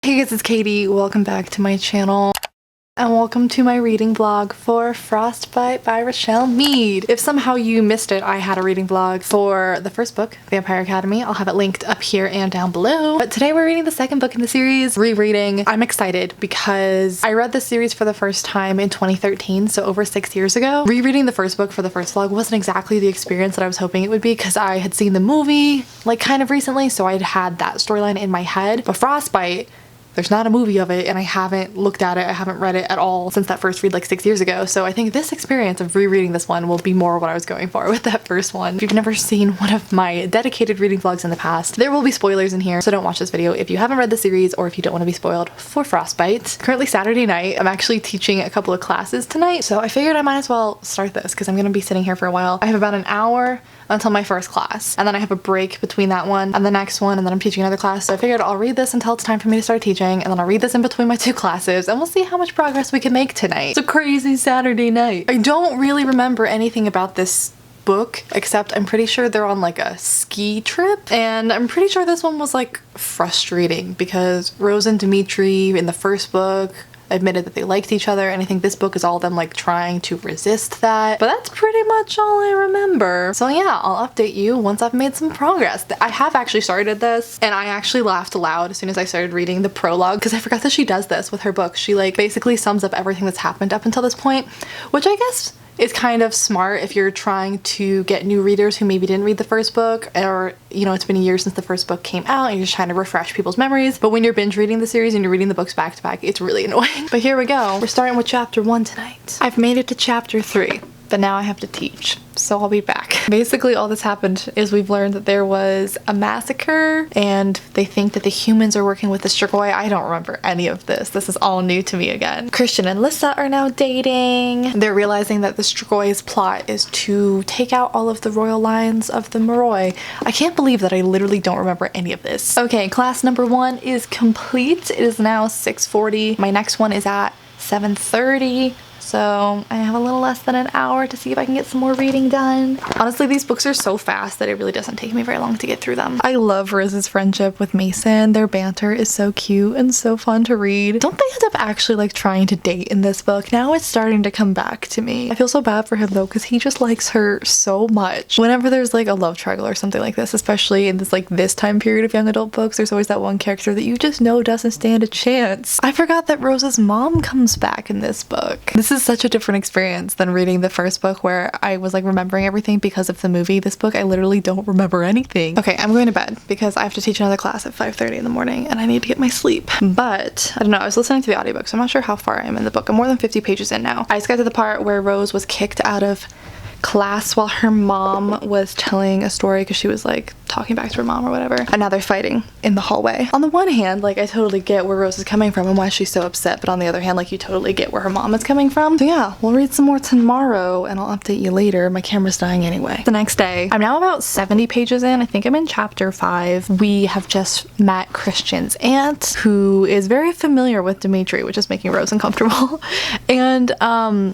Hey guys, it's Katie. Welcome back to my channel. And welcome to my reading vlog for Frostbite by Rochelle Mead. If somehow you missed it, I had a reading vlog for the first book, Vampire Academy. I'll have it linked up here and down below. But today we're reading the second book in the series, Rereading. I'm excited because I read this series for the first time in 2013, so over 6 years ago. Rereading the first book for the first vlog wasn't exactly the experience that I was hoping it would be because I had seen the movie like kind of recently, so I'd had that storyline in my head. But Frostbite, there's not a movie of it and I haven't looked at it, I haven't read it at all since that first read like 6 years ago. So I think this experience of rereading this one will be more what I was going for with that first one. If you've never seen one of my dedicated reading vlogs in the past, there will be spoilers in here, so don't watch this video if you haven't read the series or if you don't want to be spoiled for Frostbite. Currently Saturday night, I'm actually teaching a couple of classes tonight, so I figured I might as well start this because I'm going to be sitting here for a while. I have about an hour until my first class, and then I have a break between that one and the next one, and then I'm teaching another class, so I figured I'll read this until it's time for me to start teaching, and then I'll read this in between my two classes, and we'll see how much progress we can make tonight. It's a crazy Saturday night. I don't really remember anything about this book, except I'm pretty sure they're on like a ski trip, and I'm pretty sure this one was like frustrating because Rose and Dimitri in the first book admitted that they liked each other, and I think this book is all them like trying to resist that, but that's pretty much all I remember. So yeah, I'll update you once I've made some progress. I have actually started this, and I actually laughed aloud as soon as I started reading the prologue because I forgot that she does this with her book. She like basically sums up everything that's happened up until this point, which I guess is kind of smart if you're trying to get new readers who maybe didn't read the first book, or you know, it's been a year since the first book came out and you're just trying to refresh people's memories. But when you're binge reading the series and you're reading the books back to back, it's really annoying. But here we go. We're starting with chapter 1 tonight. I've made it to chapter 3. But now I have to teach, so I'll be back. Basically all that's happened is we've learned that there was a massacre and they think that the humans are working with the Strigoi. I don't remember any of this. This is all new to me again. Christian and Lissa are now dating. They're realizing that the Strigoi's plot is to take out all of the royal lines of the Moroi. I can't believe that I literally don't remember any of this. Okay, class number 1 is complete. It is now 6:40. My next one is at 7:30. So I have a little less than an hour to see if I can get some more reading done. Honestly, these books are so fast that it really doesn't take me very long to get through them. I love Riz's friendship with Mason. Their banter is so cute and so fun to read. Don't they end up actually like trying to date in this book? Now it's starting to come back to me. I feel so bad for him though because he just likes her so much. Whenever there's like a love triangle or something like this, especially in this time period of young adult books, there's always that one character that you just know doesn't stand a chance. I forgot that Rose's mom comes back in this book. This is such a different experience than reading the first book where I was like remembering everything because of the movie. This book I literally don't remember anything. Okay, I'm going to bed because I have to teach another class at 5:30 in the morning and I need to get my sleep. But I don't know, I was listening to the audiobook, so I'm not sure how far I am in the book. I'm more than 50 pages in now. I just got to the part where Rose was kicked out of class while her mom was telling a story because she was like talking back to her mom or whatever, and now they're fighting in the hallway. On the one hand, like I totally get where Rose is coming from and why she's so upset, but on the other hand, like you totally get where her mom is coming from. So yeah, we'll read some more tomorrow and I'll update you later. My camera's dying anyway. The next day, I'm now about 70 pages in. I think I'm in chapter 5. We have just met Christian's aunt, who is very familiar with Dimitri, which is making Rose uncomfortable. And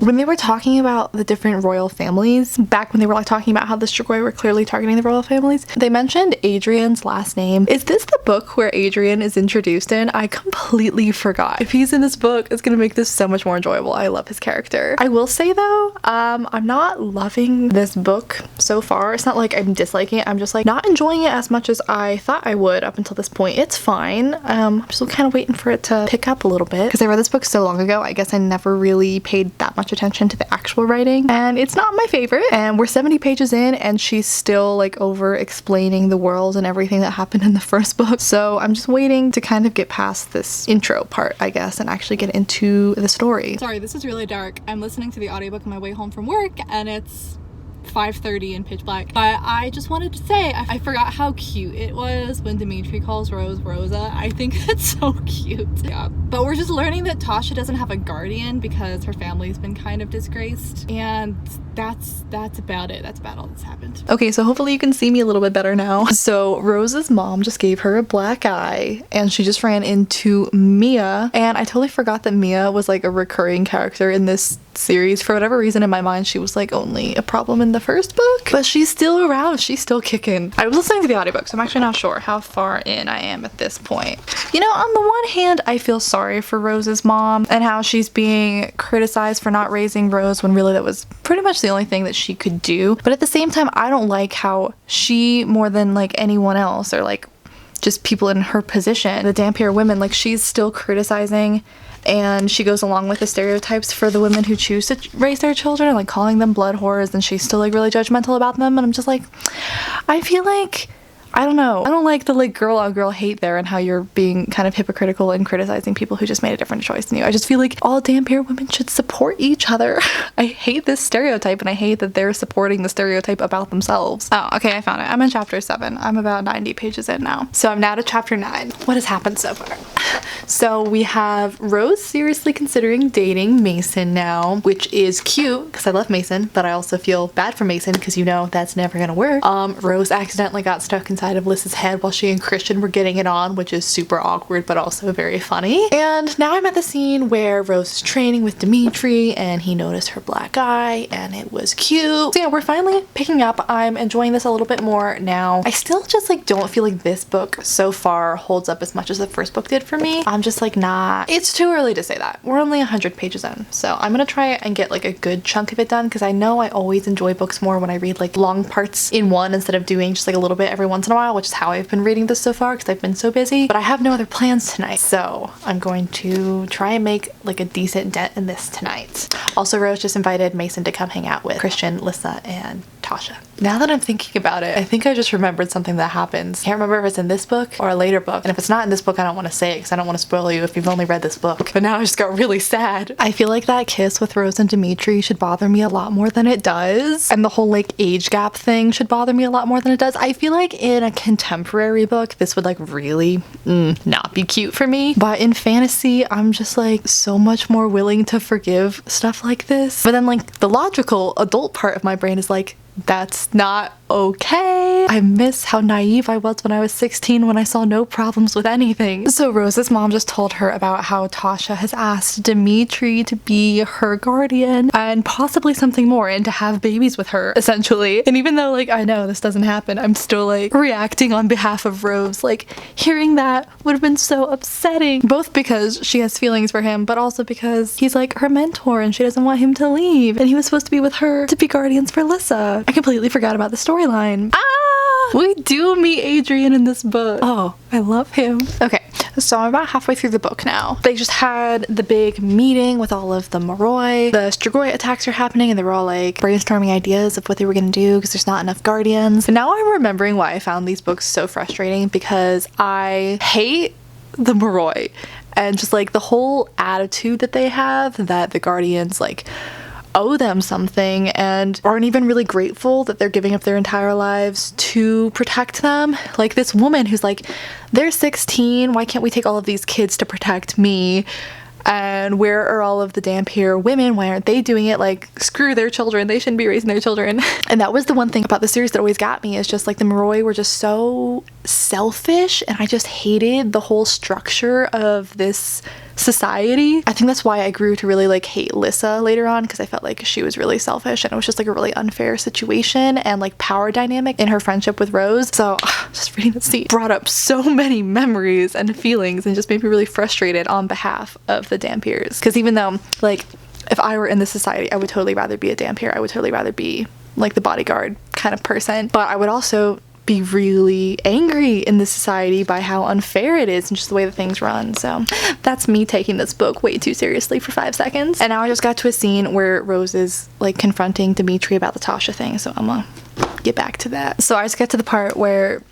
when they were talking about the different royal families, back when they were like talking about how the Strigoi were clearly targeting the royal families, they mentioned Adrian's last name. Is this the book where Adrian is introduced in? I completely forgot. If he's in this book, it's gonna make this so much more enjoyable. I love his character. I will say though, I'm not loving this book so far. It's not like I'm disliking it, I'm just like not enjoying it as much as I thought I would up until this point. It's fine. I'm still kind of waiting for it to pick up a little bit because I read this book so long ago. I guess I never really paid that much attention to the actual writing, and it's not my favorite. And we're 70 pages in and she's still like over explaining the world and everything that happened in the first book. So I'm just waiting to kind of get past this intro part, I guess, and actually get into the story. Sorry, this is really dark. I'm listening to the audiobook on my way home from work and it's 5:30 in pitch black. But I just wanted to say I forgot how cute it was when Dimitri calls Rose Rosa. I think that's so cute. Yeah. But we're just learning that Tasha doesn't have a guardian because her family's been kind of disgraced, and that's about it. That's about all that's happened. Okay, so hopefully you can see me a little bit better now. So Rose's mom just gave her a black eye and she just ran into Mia, and I totally forgot that Mia was like a recurring character in this series. For whatever reason in my mind, she was like only a problem in the first book, but she's still around. She's still kicking. I was listening to the audiobook, so I'm actually not sure how far in I am at this point. You know, on the one hand, I feel sorry for Rose's mom and how she's being criticized for not raising Rose when really that was pretty much the only thing that she could do. But at the same time, I don't like how she, more than like anyone else or like just people in her position, the Dampier women, like she's still criticizing and she goes along with the stereotypes for the women who choose to raise their children, like calling them blood whores, and she's still like really judgmental about them. And I'm just like, I feel like, I don't know. I don't like the like girl on girl hate there and how you're being kind of hypocritical and criticizing people who just made a different choice than you. I just feel like all Dampier women should support each other. I hate this stereotype, and I hate that they're supporting the stereotype about themselves. Oh, okay, I found it. I'm in chapter 7. I'm about 90 pages in now. So I'm now to chapter 9. What has happened so far? So we have Rose seriously considering dating Mason now, which is cute because I love Mason, but I also feel bad for Mason because you know that's never gonna work. Rose accidentally got stuck inside of Lys's head while she and Christian were getting it on, which is super awkward but also very funny. And now I'm at the scene where Rose is training with Dimitri and he noticed her black eye and it was cute. So yeah, we're finally picking up. I'm enjoying this a little bit more now. I still just like don't feel like this book so far holds up as much as the first book did for me. I'm just like not, it's too early to say that. We're only 100 pages in, so I'm gonna try and get like a good chunk of it done because I know I always enjoy books more when I read like long parts in one instead of doing just like a little bit every once in a while, which is how I've been reading this so far because I've been so busy. But I have no other plans tonight, so I'm going to try and make like a decent dent in this tonight. Also, Rose just invited Mason to come hang out with Christian, Lyssa, and Tasha. Now that I'm thinking about it, I think I just remembered something that happens. Can't remember if it's in this book or a later book, and if it's not in this book, I don't want to say it because I don't want to spoil you if you've only read this book. But now I just got really sad. I feel like that kiss with Rose and Dimitri should bother me a lot more than it does, and the whole like age gap thing should bother me a lot more than it does. I feel like in a contemporary book this would like really not be cute for me, but in fantasy I'm just like so much more willing to forgive stuff like this. But then like the logical adult part of my brain is like, that's not okay. I miss how naive I was when I was 16 when I saw no problems with anything. So Rose's mom just told her about how Tasha has asked Dimitri to be her guardian and possibly something more, and to have babies with her essentially. And even though like I know this doesn't happen, I'm still like reacting on behalf of Rose. Like hearing that would have been so upsetting, both because she has feelings for him but also because he's like her mentor and she doesn't want him to leave, and he was supposed to be with her to be guardians for Lyssa. I completely forgot about the storyline. We do meet Adrian in this book. Oh, I love him. Okay, so I'm about halfway through the book now. They just had the big meeting with all of the Moroi. The Strigoi attacks are happening and they were all like brainstorming ideas of what they were gonna do because there's not enough guardians. But now I'm remembering why I found these books so frustrating, because I hate the Moroi and just like the whole attitude that they have, that the guardians like owe them something and aren't even really grateful that they're giving up their entire lives to protect them. Like this woman who's like, they're 16, why can't we take all of these kids to protect me? And where are all of the Dampier women? Why aren't they doing it? Like, screw their children. They shouldn't be raising their children. And that was the one thing about the series that always got me, is just like the Moroi were just so selfish, and I just hated the whole structure of this society. I think that's why I grew to really like hate Lyssa later on, because I felt like she was really selfish and it was just like a really unfair situation and like power dynamic in her friendship with Rose. So just reading the scene brought up so many memories and feelings and just made me really frustrated on behalf of the Dampiers. Because even though like if I were in this society, I would totally rather be a Dampier. I would totally rather be like the bodyguard kind of person, but I would also be really angry in this society by how unfair it is and just the way that things run. So that's me taking this book way too seriously for 5 seconds. And now I just got to a scene where Rose is like confronting Dimitri about the Tasha thing, so I'm gonna get back to that. So I just got to the part where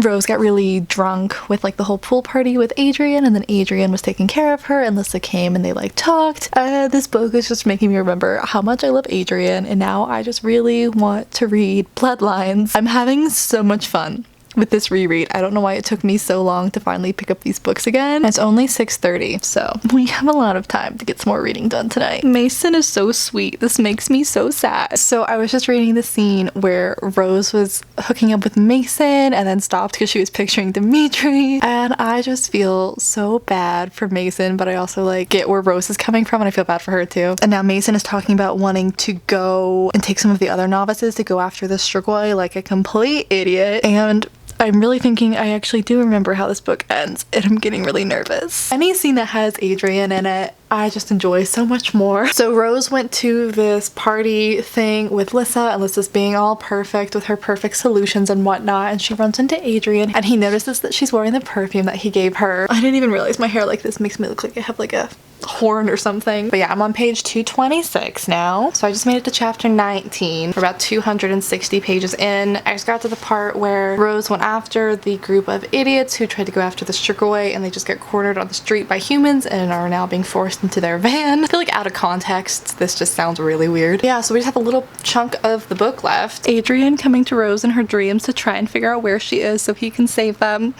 Rose got really drunk with like the whole pool party with Adrian, and then Adrian was taking care of her and Lyssa came and they like talked. This book is just making me remember how much I love Adrian, and now I just really want to read Bloodlines. I'm having so much fun with this reread. I don't know why it took me so long to finally pick up these books again. It's only 6:30, so we have a lot of time to get some more reading done tonight. Mason is so sweet. This makes me so sad. So I was just reading the scene where Rose was hooking up with Mason and then stopped because she was picturing Dimitri, and I just feel so bad for Mason, but I also like get where Rose is coming from and I feel bad for her too. And now Mason is talking about wanting to go and take some of the other novices to go after the Strigoi like a complete idiot, and I'm really thinking I actually do remember how this book ends, and I'm getting really nervous. Any scene that has Adrian in it, I just enjoy so much more. So Rose went to this party thing with Lissa, and Lissa's being all perfect with her perfect solutions and whatnot, and she runs into Adrian, and he notices that she's wearing the perfume that he gave her. I didn't even realize my hair like this makes me look like I have like a horn or something. But yeah, I'm on page 226 now. So I just made it to chapter 19. We're about 260 pages in. I just got to the part where Rose went after the group of idiots who tried to go after the Strigoi, and they just get cornered on the street by humans and are now being forced into their van. I feel like out of context, this just sounds really weird. Yeah, so we just have a little chunk of the book left. Adrian coming to Rose in her dreams to try and figure out where she is so he can save them.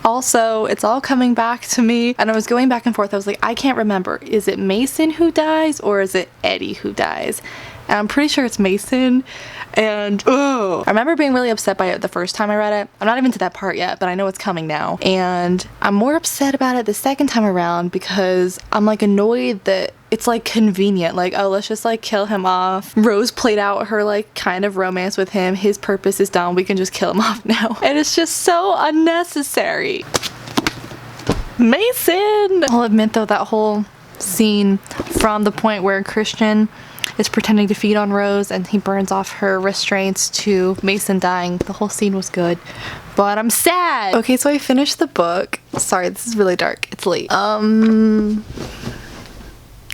Also, it's all coming back to me, and I was going back and forth. I was like, I can't remember. Is it Mason who dies or is it Eddie who dies? And I'm pretty sure it's Mason. And I remember being really upset by it the first time I read it. I'm not even to that part yet, but I know it's coming now. And I'm more upset about it the second time around because I'm like annoyed that it's like convenient, like, oh, let's just like kill him off. Rose played out her like kind of romance with him. His purpose is done. We can just kill him off now. And it's just so unnecessary. Mason! I'll admit though, that whole scene from the point where Christian is pretending to feed on Rose and he burns off her restraints to Mason dying, the whole scene was good, but I'm sad. Okay, so I finished the book. Sorry, this is really dark. It's late.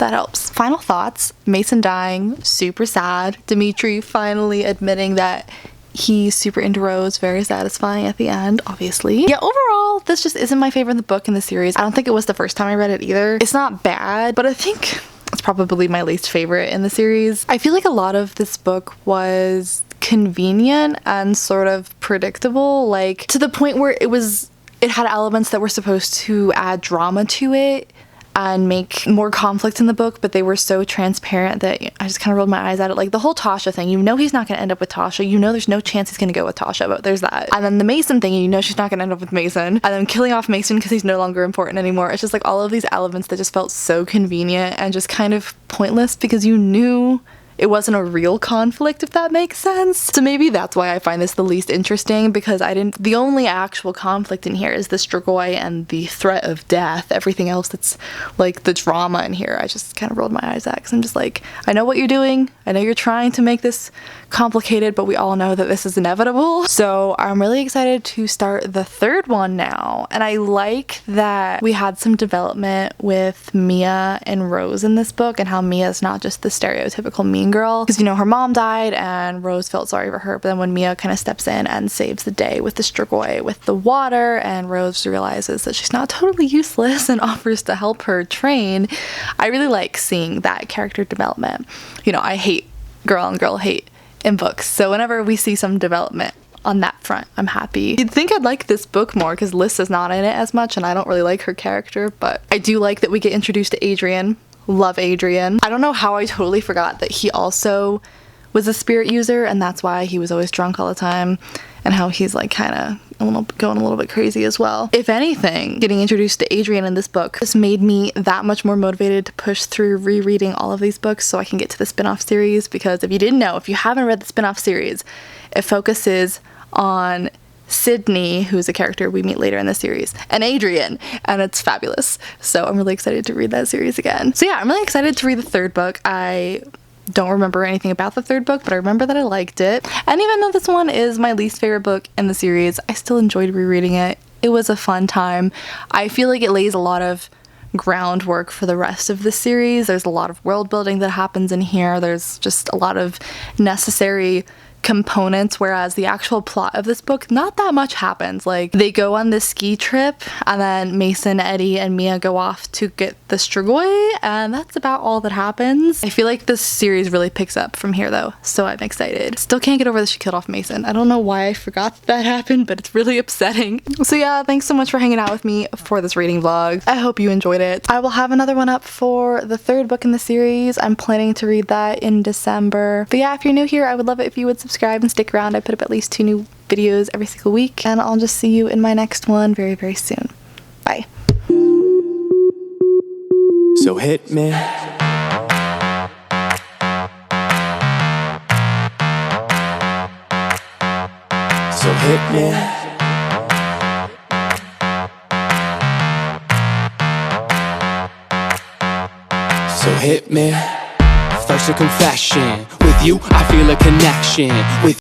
That helps. Final thoughts. Mason dying, super sad. Dimitri finally admitting that he's super into Rose, very satisfying at the end, obviously. Yeah, overall, this just isn't my favorite in the book in the series. I don't think it was the first time I read it either. It's not bad, but I think it's probably my least favorite in the series. I feel like a lot of this book was convenient and sort of predictable, like to the point where it had elements that were supposed to add drama to it and make more conflict in the book, but they were so transparent that I just kind of rolled my eyes at it. Like the whole Tasha thing, you know he's not going to end up with Tasha. You know there's no chance he's going to go with Tasha, but there's that. And then the Mason thing, you know she's not going to end up with Mason. And then killing off Mason because he's no longer important anymore. It's just like all of these elements that just felt so convenient and just kind of pointless because you knew it wasn't a real conflict, if that makes sense. So maybe that's why I find this the least interesting, because the only actual conflict in here is the Strigoi and the threat of death. Everything else that's like the drama in here, I just kind of rolled my eyes at because I'm just like, I know what you're doing. I know you're trying to make this complicated, but we all know that this is inevitable. So I'm really excited to start the third one now. And I like that we had some development with Mia and Rose in this book and how Mia's not just the stereotypical mean girl, because you know her mom died and Rose felt sorry for her, but then when Mia kind of steps in and saves the day with the Strigoi with the water, and Rose realizes that she's not totally useless and offers to help her train, I really like seeing that character development. You know, I hate girl on girl hate in books, so whenever we see some development on that front, I'm happy. You'd think I'd like this book more because Lissa's not in it as much and I don't really like her character, but I do like that we get introduced to Adrian. Love Adrian. I don't know how I totally forgot that he also was a spirit user and that's why he was always drunk all the time, and how he's like kind of going a little bit crazy as well. If anything, getting introduced to Adrian in this book just made me that much more motivated to push through rereading all of these books so I can get to the spin-off series, because if you didn't know, if you haven't read the spin-off series, it focuses on Sydney, who's a character we meet later in the series, and Adrian, and it's fabulous. So I'm really excited to read that series again. So yeah, I'm really excited to read the third book. I don't remember anything about the third book, but I remember that I liked it. And even though this one is my least favorite book in the series, I still enjoyed rereading it. It was a fun time. I feel like it lays a lot of groundwork for the rest of the series. There's a lot of world building that happens in here. There's just a lot of necessary components, whereas the actual plot of this book, not that much happens. Like, they go on this ski trip, and then Mason, Eddie, and Mia go off to get the Strigoi, and that's about all that happens. I feel like this series really picks up from here though, so I'm excited. Still can't get over that she killed off Mason. I don't know why I forgot that happened, but it's really upsetting. So yeah, thanks so much for hanging out with me for this reading vlog. I hope you enjoyed it. I will have another one up for the third book in the series. I'm planning to read that in December. But yeah, if you're new here, I would love it if you would subscribe and stick around. I put up at least 2 new videos every single week, and I'll just see you in my next one very, very soon. Bye. So hit me. So hit me. So hit me. First a confession. With you, I feel a connection. With